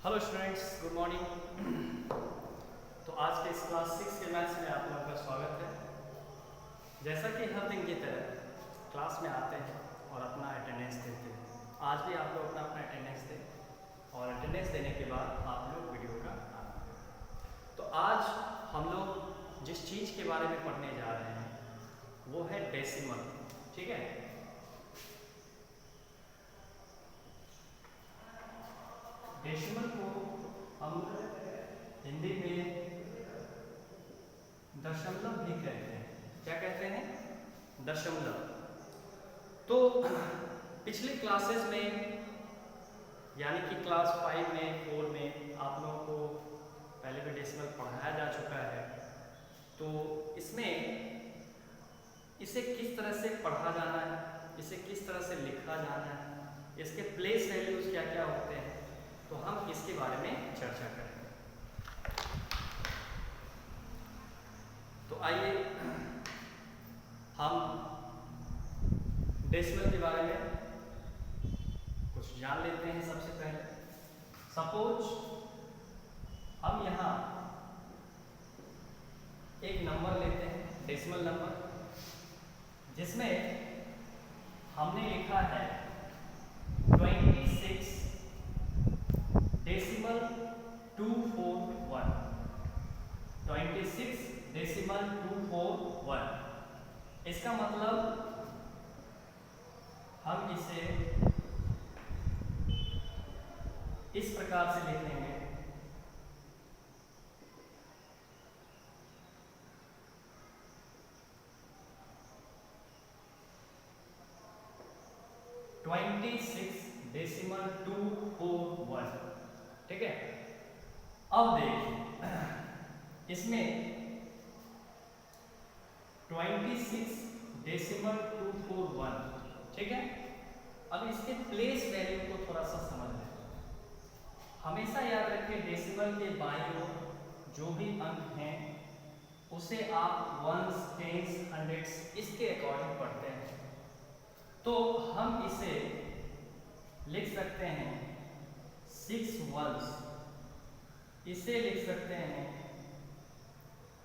Hello students, good morning. तो आज के इस क्लास 6 के मैथ्स में आप लोगों का स्वागत है। जैसा कि हर दिन की तरह क्लास में आते हैं और अपना अटेंडेंस देते हैं, आज भी आप लोग अपना अपना अटेंडेंस दें और अटेंडेंस देने के बाद आप लोग वीडियो का आनंद लें। तो आज हम लोग जिस चीज़ के बारे में पढ़ने जा रहे हैं वो है डेसिमल। ठीक है, डेसिमल को हम हिंदी में दशमलव भी कहते हैं। क्या कहते हैं? दशमलव। तो पिछली क्लासेस में यानी कि क्लास 5 में 4 में आप लोगों को पहले भी डेसिमल पढ़ाया जा चुका है। तो इसमें इसे किस तरह से पढ़ा जाना है, इसे किस तरह से लिखा जाना है, इसके प्लेस वैल्यूज क्या क्या होते हैं, तो हम इसके बारे में चर्चा करेंगे। तो आइए हम डेसिमल के बारे में कुछ जान लेते हैं। सबसे पहले सपोज हम यहाँ एक नंबर लेते हैं, डेसिमल नंबर, जिसमें हमने लिखा है 26 डेसिमल 241। 26 डेसिमल 241। इसका मतलब हम इसे इस प्रकार से लिख लेंगे, डेसिमल 241। ठीक है, अब देखिए इसमें 26 डेसिमल 241। ठीक है, अब इसके प्लेस वैल्यू को थोड़ा सा समझ लें। हमेशा याद रखें, डेसिमल के बाईं ओर जो भी अंक हैं उसे आप वंस, टेंस, हंड्रेड्स इसके अकॉर्डिंग पढ़ते हैं। तो हम इसे लिख सकते हैं 6 वंस, इसे लिख सकते हैं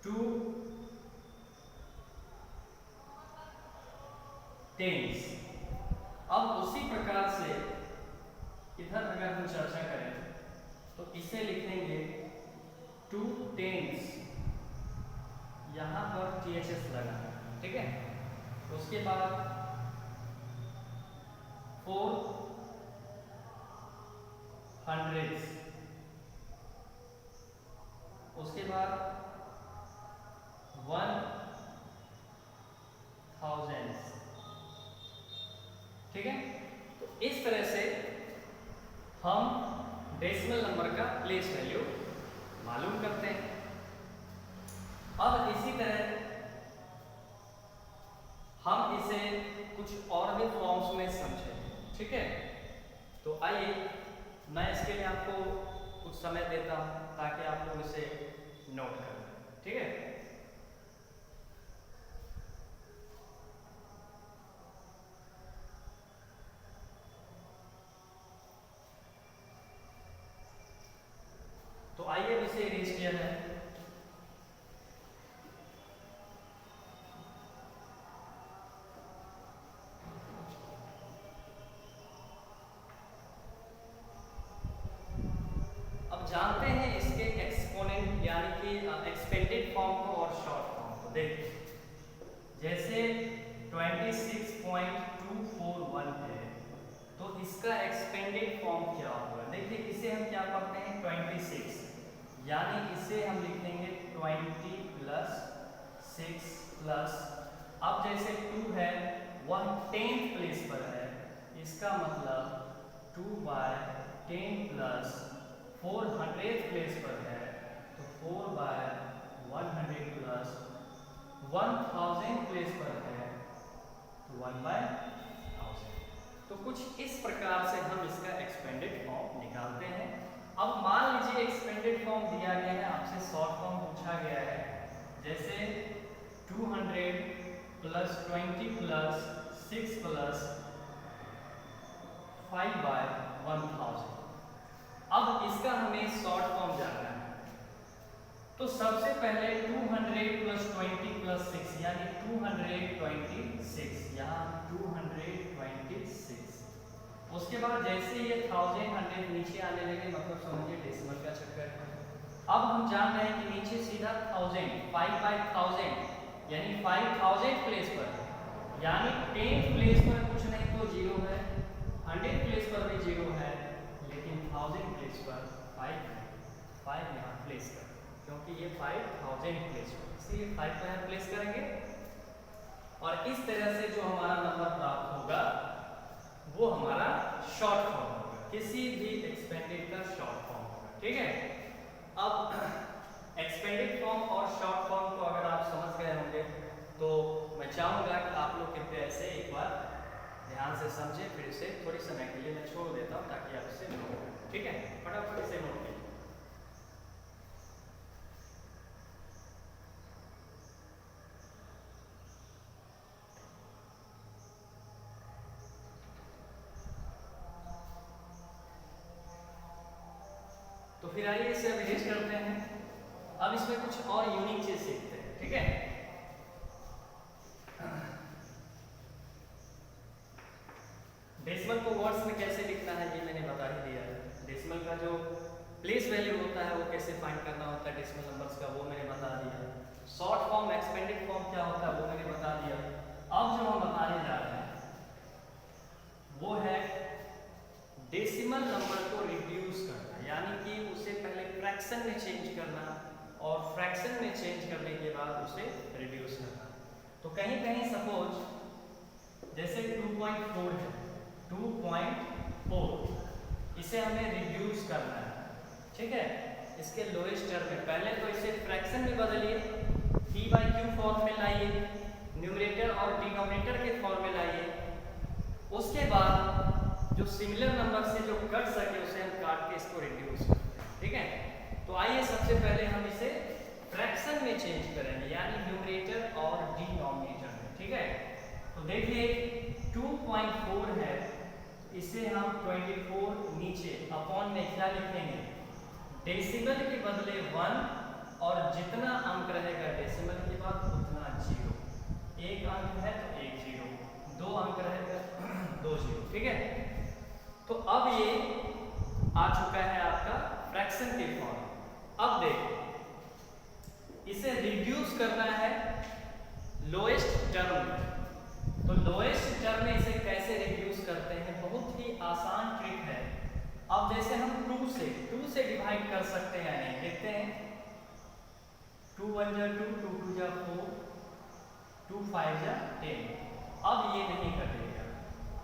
2 टेंस। अब उसी प्रकार से इधर अगर हम चर्चा करें तो इसे लिखेंगे 2 टेंस, यहां पर THS लगा। ठीक है, उसके बाद 4 हंड्रेड्स, उसके बाद 1 थाउजेंड्स। ठीक है, तो इस तरह से हम डेसिमल नंबर का प्लेस वैल्यू मालूम करते हैं। अब इसी तरह हम इसे कुछ और भी फॉर्म्स में समझें। ठीक है, तो आइए मैं इसके लिए आपको कुछ समय देता हूं ताकि आप लोग इसे नोट करें। ठीक है, तो आइए इसे इरेज किया जाए। अब जानते हैं इसके एक्सपोनेंट यानी कि एक्सपेंडेड फॉर्म को और शॉर्ट फॉर्म को। देखिए जैसे 26.241 है तो इसका एक्सपेंडेड फॉर्म क्या होगा। देखिए इसे हम क्या पढ़ते हैं 26, यानी इसे हम लिखेंगे 20 प्लस 6 प्लस, अब जैसे 2 है वह 10th प्लेस पर है, इसका मतलब 2/10 प्लस 400th प्लेस पर है तो 4/100 प्लस 1000 प्लेस पर है तो 1/1000। तो कुछ इस प्रकार से हम इसका एक्सपेंडेड फॉर्म निकालते हैं। अब मान लीजिए एक्सपेंडेड फॉर्म दिया गया है, आपसे शॉर्ट फॉर्म पूछा गया है, जैसे 200 प्लस 20 प्लस 6 प्लस 5/1000। अब इसका हमें 6 यानी 226, यहाँ 226। उसके बाद जैसे ये 1000 नीचे आने लगे, मतलब समझिए डेसिमल का चक्कर है। अब हम जान रहे हैं कि नीचे सीधा 1000, 5 बाई 1000 यानी 5000 प्लेस पर, यानी 10 प्लेस पर कुछ नहीं तो 0 है, 100 प्लेस पर भी 0 है, लेकिन 1000 प्लेस पर 5 है। 5 यहाँ प्लेस कर, क्योंकि ये 5000 प्लेस पर, इसलिए 5 को यहाँ प्लेस करेंगे। और इस तरह से जो हमारा नंबर प्राप्त होगा वो हमारा शॉर्ट फॉर्म होगा, किसी भी एक्सपेंडेड का शॉर्ट फॉर्म होगा। ठीक है, अब एक्सपेंडेड फॉर्म और शॉर्ट फॉर्म को अगर आप समझ गए होंगे तो मैं चाहूँगा कि आप लोग कृपया इसे एक बार ध्यान से समझें, फिर इसे थोड़ी समय के लिए मैं छोड़ देता हूँ ताकि आप इसे नोट करें। ठीक है, फटाफट इसे नोट कीजिए। तो फिर आइए इसे अरेंज करते हैं। अब इसमें कुछ और यूनिक चीज सीखते हैं। ठीक है, डेसिमल को वर्ड्स में कैसे लिखना है ये मैंने बता ही दिया है। डेसिमल का जो प्लेस वैल्यू होता है वो कैसे फाइंड करना होता है डेसिमल नंबर्स का, वो मैंने बता दिया। शॉर्ट फॉर्म एक्सपेंडेड फॉर्म क्या होता है वो मैंने बता दिया। अब जो हम बताने जा रहे हैं वो है डेसिमल नंबर को रिड्यूस करना, यानी कि उसे पहले फ्रैक्शन में चेंज करना और फ्रैक्शन में चेंज करने के बाद उसे रिड्यूस करना। तो कहीं कहीं सपोज जैसे 2.4 है, 2.4 इसे हमें रिड्यूस करना है। ठीक है, इसके लोएस्ट टर्म में पहले तो इसे फ्रैक्शन में बदलिए, p/q फॉर्म में लाइए, न्यूमरेटर और डिनोमिनेटर के फॉर्म में लाइए। उसके बाद जो सिमिलर नंबर से जो कट सके उसे हम काट के इसको रिड्यूस करते हैं। ठीक है, तो आइए सबसे पहले हम इसे फ्रैक्शन में चेंज करेंगे, यानी न्यूमरेटर और डिनोमिनेटर में। ठीक है, तो देखिए 2.4 है, इसे हम 24 नीचे अपॉन में क्या लिखेंगे, डेसिमल के बदले 1 और जितना अंक रहेगा डेसिमल के बाद उतना 0। एक अंक है तो 1 0, 2 अंक रहेगा 2 0। ठीक है, तो अब ये आ चुका है आपका फ्रैक्शन के फॉर्म। अब देखो इसे रिड्यूस करना है लोएस्ट टर्म में। तो लोएस्ट टर्म में इसे कैसे रिड्यूस करते हैं, बहुत ही आसान ट्रिक है। अब जैसे हम 2 से डिवाइड कर सकते हैं, नहीं देखते हैं, 2 1 जा 2, 2 2 जा 4, 2 5 जा 10। अब ये नहीं कटेगा,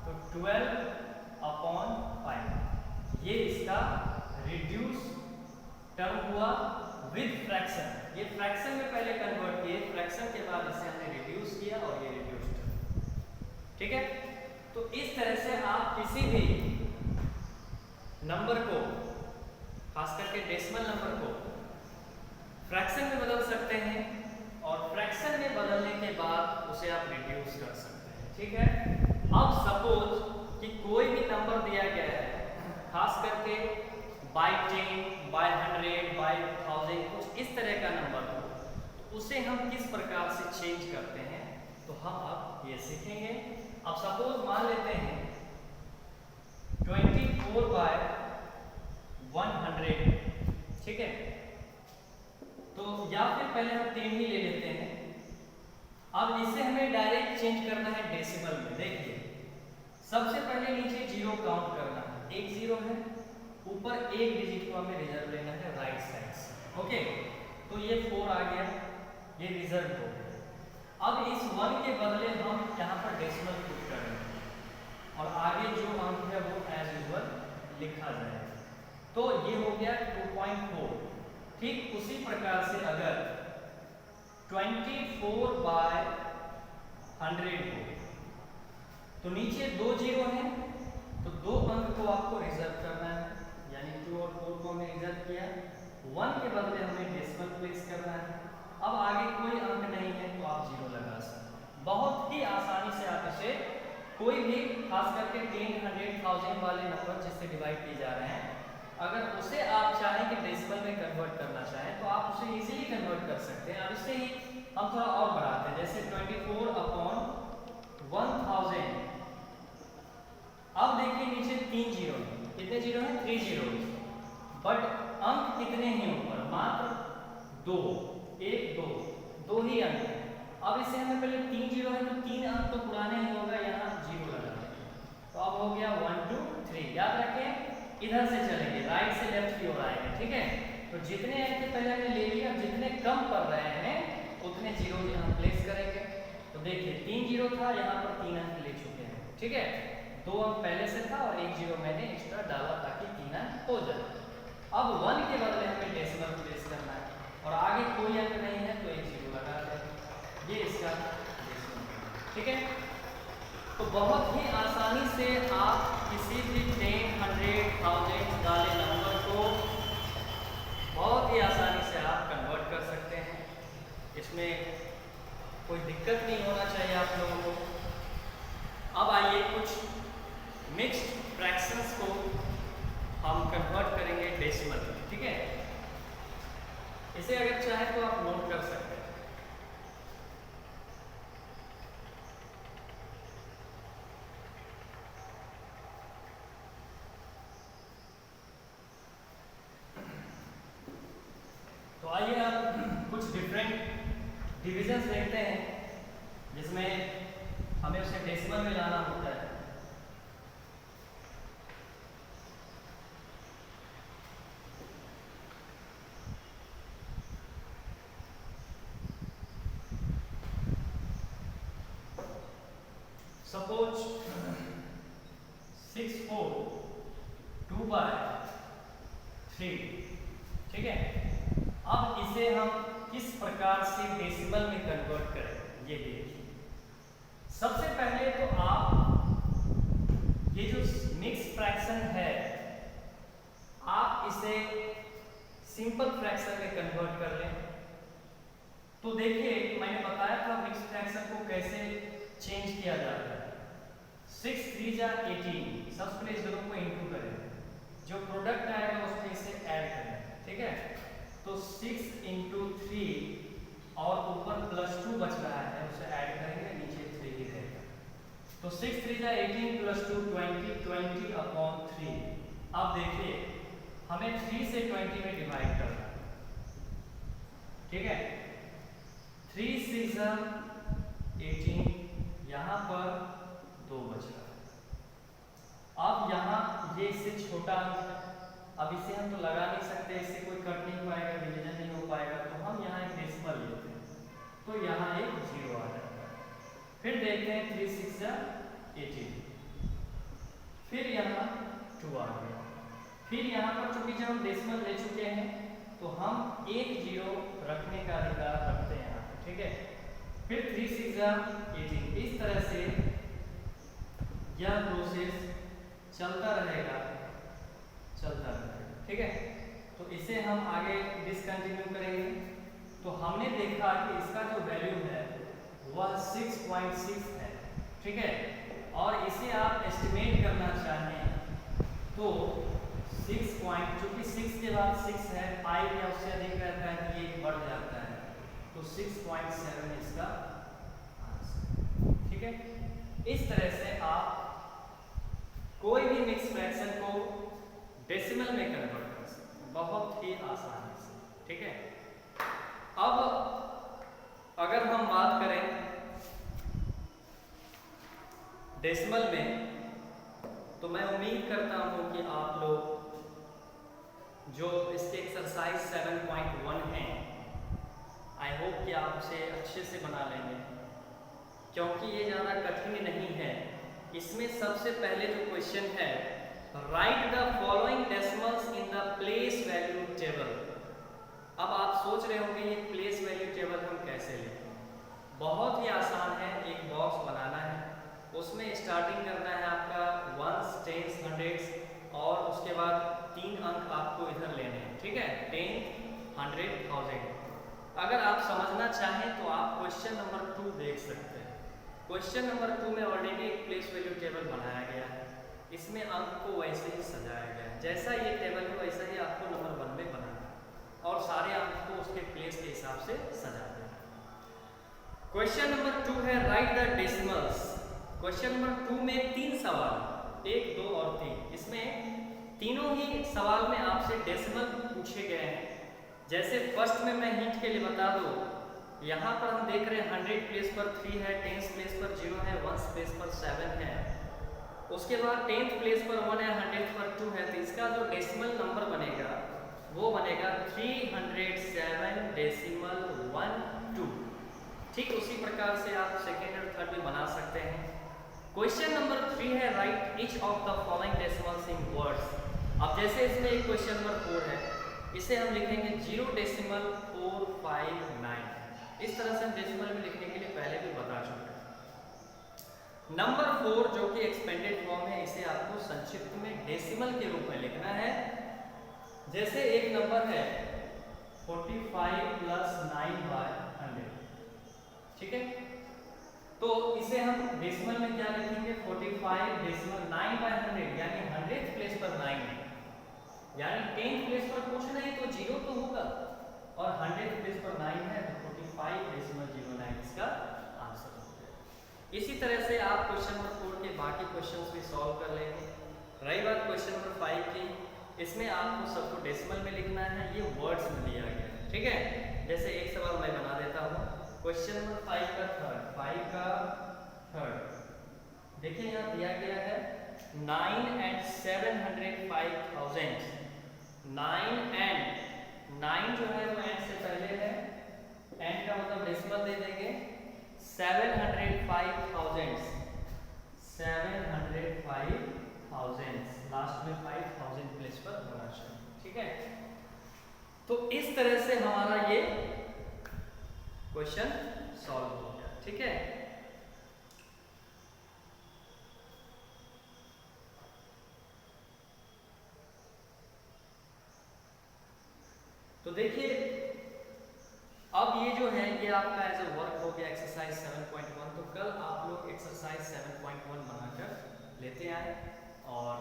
तो 12/5 ये इसका रिड्यूस टर्म हुआ विद फ्रैक्शन। ये फ्रैक्शन में पहले कन्वर्ट किए, फ्रैक्शन के बाद इसे हमने रिड्यूस किया और ये रिड्यूस टर्म। ठीक है, तो इस तरह से आप किसी भी नंबर को, खास करके डेसिमल नंबर को, फ्रैक्शन में बदल सकते हैं और फ्रैक्शन में बदलने के बाद उसे आप रिड्यूस कर सकते हैं। ठीक है, अब सपोज कि कोई भी नंबर दिया गया है, खास करके बाय 10, बाय 100, बाय 1000, कुछ इस तरह का नंबर हो, तो उसे हम किस प्रकार से चेंज करते हैं तो हम अब ये सीखेंगे। अब सपोज मान लेते हैं 24/100। ठीक है, तो या फिर पहले हम 10 ही ले लेते हैं। अब इसे हमें डायरेक्ट चेंज करना है डेसिमल में। देखिए सबसे पहले नीचे 0 काउंट करना है, एक 0 है, ऊपर एक डिजिट को हमें रिजर्व लेना है राइट साइड से। ओके, तो ये 4 आ गया, ये रिजर्व हो गया। अब इस 1 के बदले हम यहाँ पर डेसिमल पुट करेंगे और आगे जो अंक है वो एज यूजुअल लिखा जाएगा। तो ये हो गया 2.4। ठीक उसी प्रकार से अगर 24/100 हो तो नीचे 2 0 हैं, तो 2 अंक को आपको रिजर्व करना है, यानी 2 और 4 को हमने रिजर्व किया, 1 के बदले हमें डेसिमल प्लेस करना है। अब आगे कोई अंक नहीं है तो आप 0 लगा सकते हैं। बहुत ही आसानी से आप इसे कोई भी, खास करके 10, 100, 1000 वाले नंबर जिससे डिवाइड किए जा रहे हैं, अगर उसे आप चाहें कि डेसिमल में कन्वर्ट करना चाहें तो आप उसे इजीली कन्वर्ट कर सकते हैं। अब इसे ही हम थोड़ा और बढ़ाते हैं, जैसे 24/1000। अब देखिए नीचे 3 जीरो है, कितने जीरो हैं? 3 जीरो। बट अंक कितने हैं ऊपर? मात्र 2, 1 2, 2 ही अंक है। अब इसे हमें पहले 3 जीरो है तो 3 अंक तो पुराने ही होगा, यहाँ जीरो लगा देंगे। तो अब हो गया 1 2 3। याद रखें इधर से चलेंगे, राइट से लेफ्ट की ओर आएंगे, ठीक है। तो जितने अंक पहले हमने ले लिया, जितने कम पड़ रहे हैं उतने जीरो यहाँ प्लेस करेंगे। तो देखिए 3 जीरो था, यहाँ पर 3 अंक ले चुके हैं, ठीक है। 2 अंक पहले से था और 1 जीरो मैंने एक्स्ट्रा डाला ताकि 3 अंक हो जाए। अब 1 के बदले हमें डेसिमल प्लेस करना है और आगे कोई अंक नहीं है तो 1 जीरो लगा दें। ये इसका डेसिमल, ठीक है। तो बहुत ही आसानी से आप किसी भी 10, 100, 1000 वाले नंबर को बहुत ही आसानी से आप कन्वर्ट कर सकते हैं। इसमें कोई दिक्कत नहीं होना चाहिए आप लोगों को। अब आइए कुछ मिक्स्ड फ्रैक्शंस को हम कन्वर्ट करेंगे डेसिमल में, ठीक है। इसे अगर चाहे तो आप नोट कर सकते हैं। तो आइए अब कुछ डिफरेंट डिविजन्स देखते हैं जिसमें हमें उसे डेसिमल में लाना होता है। सपोज 642/3, ठीक है। अब इसे हम किस प्रकार से डेसिमल में कन्वर्ट करें ये देखिए। सबसे पहले तो आप ये जो मिक्स फ्रैक्शन है आप इसे सिंपल फ्रैक्शन में कन्वर्ट कर लें। तो देखिए मैंने बताया था मिक्स फ्रैक्शन को कैसे चेंज किया जाता है। 6 3 जा 18, सबसे पहले इस दोनों को इनटू करें, जो प्रोडक्ट आएगा उसमें इसे ऐड करें, ठीक है। तो 6 × 3 और ऊपर +2 बच रहा है उसे ऐड करेंगे, नीचे 3 ही रहेगा। तो 6 3 जा 18 + 2 20, 20/3। अब देखिए हमें 3 से 20 में डिवाइड करना है, ठीक है। 3 6 जा 18, यहाँ पर 2 बच रहा है। अब यहाँ ये इससे छोटा अंक है, अब इसे हम तो लगा नहीं सकते, इससे कोई कट नहीं पाएगा, डिवीजन नहीं हो पाएगा, तो हम यहाँ एक डेसिमल लेते हैं, तो यहाँ एक 0 आ जाएगा। फिर देखते हैं 3 6 जा 18, फिर यहाँ 2 आ गया। फिर यहाँ पर चूंकि जब हम डेसिमल ले चुके हैं तो हम एक 0 रखने का अधिकार रखते हैं यहाँ पर, ठीक है। फिर 3 6 जा 18, इस तरह से यह प्रोसेस चलता रहेगा, ठीक है। तो इसे हम आगे डिसकंटिन्यू करेंगे। तो हमने देखा कि इसका जो वैल्यू है वह 6.6 है, ठीक है। और इसे आप एस्टिमेट करना चाहें तो 6 चूंकि 6 के बाद 6 है, 5 या उससे अधिक रहता है तो ये बढ़ जाता है, तो 6.7 इसका आंसर, ठीक है। इस तरह से आप कोई भी मिक्स फ्रैक्शन को डेसिमल में कन्वर्ट कर सकते हैं बहुत ही आसानी से, ठीक है। अब अगर हम बात करें डेसिमल में तो मैं उम्मीद करता हूं कि आप लोग जो इसके एक्सरसाइज 7.1 हैं आई होप कि आप उसे अच्छे से बना लेंगे, क्योंकि ये ज़्यादा कठिन नहीं है। इसमें सबसे पहले जो क्वेश्चन है, right the following decimals in the place value table. अब आप सोच रहे होंगे ये प्लेस वैल्यू टेबल हम कैसे लिखें। बहुत ही आसान है, एक बॉक्स बनाना है, उसमें स्टार्टिंग करना है आपका 1s 10s 100s और उसके बाद 3 अंक आपको इधर लेने हैं, ठीक है। 10 100 1000। अगर आप समझना चाहें तो आप क्वेश्चन नंबर 2 देख सकते हैं। क्वेश्चन नंबर 2 में ऑलरेडी एक प्लेस वैल्यू टेबल बनाया गया है, इसमें अंक को वैसे ही सजाया गया है, जैसा ये टेबल है वैसा ही आपको नंबर 1 में बनाना है और सारे अंक को उसके प्लेस के हिसाब से सजा देना है। क्वेश्चन नंबर 2 है right the decimals. Question number 2 में 3 सवाल, 1, 2 और 3, इसमें तीनों ही सवाल में आपसे डेसिमल पूछे गए हैं। जैसे फर्स्ट में मैं हिंट के लिए बता दूं, यहाँ पर हम देख रहे हैं 100 प्लेस पर 3 है, 10th प्लेस पर 0 है, 1st प्लेस पर 7 है, उसके बाद 10th प्लेस पर 1 है, 100th पर 2 है, तो इसका जो डेसिमल नंबर बनेगा वो बनेगा 307 डेसिमल 1 2। ठीक उसी प्रकार से आप सेकेंड और थर्ड भी बना सकते हैं। क्वेश्चन नंबर 3 है right each of the following decimals in words. अब जैसे इसमें एक क्वेश्चन नंबर 4 है, इसे हम लिखेंगे 0.459। इस तरह से हम डेसिमल में लिखने के लिए पहले भी बता चुके हैं। नंबर 4 जो कि एक्सपेंडेड फॉर्म है, इसे आपको संक्षिप्त में डेसिमल के रूप में लिखना है। जैसे एक नंबर है 45 प्लस 9/100, ठीक है, तो इसे हम डेसिमल में क्या लिखेंगे 45 डेसिमल 9/100, यानी 100th प्लेस पर 9 है, यानी 10th प्लेस पर कुछ नहीं तो 0 तो होगा, और 100th प्लेस पर 9 है तो 45 डेसिमल 09 इसका आंसर हो गया। इसी तरह से आप क्वेश्चन नंबर 4 के बाकी क्वेश्चंस भी सॉल्व कर लेंगे। रही बात क्वेश्चन नंबर 5 की, इसमें आपको सबको डेसिमल में लिखना है, ये वर्ड्स में दिया गया है, ठीक है। जैसे एक सवाल मैं बना देता हूँ, क्वेश्चन नंबर 5 का थर्ड, देखिए यहाँ दिया गया है 9 and 705,000। 9 and 9 जो है वो एंड से पहले है, एंड का मतलब डेसिमल दे देंगे 705,000, 705,000 लास्ट में 5,000 प्लेस पर होना चाहिए, ठीक है। तो इस तरह से हमारा ये क्वेश्चन सॉल्व हो गया, ठीक है। तो देखिए अब ये जो है ये आपका एज अ वर्क हो गया एक्सरसाइज 7.1। तो कल आप लोग एक्सरसाइज 7.1 बनाकर लेते आए, और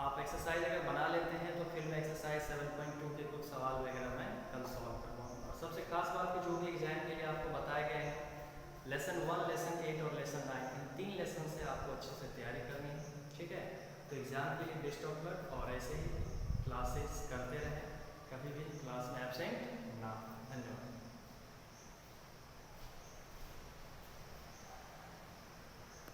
आप एक्सरसाइज अगर बना लेते हैं तो फिर मैं एक्सरसाइज 7.2 के कुछ सवाल वगैरह मैं कल सॉल्व करवाऊंगा। और सबसे खास बात कि जो भी एग्जाम के लिए आपको बताए गए हैं, लेसन 1, लेसन 8 और लेसन 9, इन 3 लेसन से आपको अच्छे से तैयारी करनी है, ठीक है। तो एग्जाम के लिए बेस्ट ऑफ लक, और ऐसे ही क्लासेस करते रहें, कभी भी क्लास में एब्सेंट ना। धन्यवाद।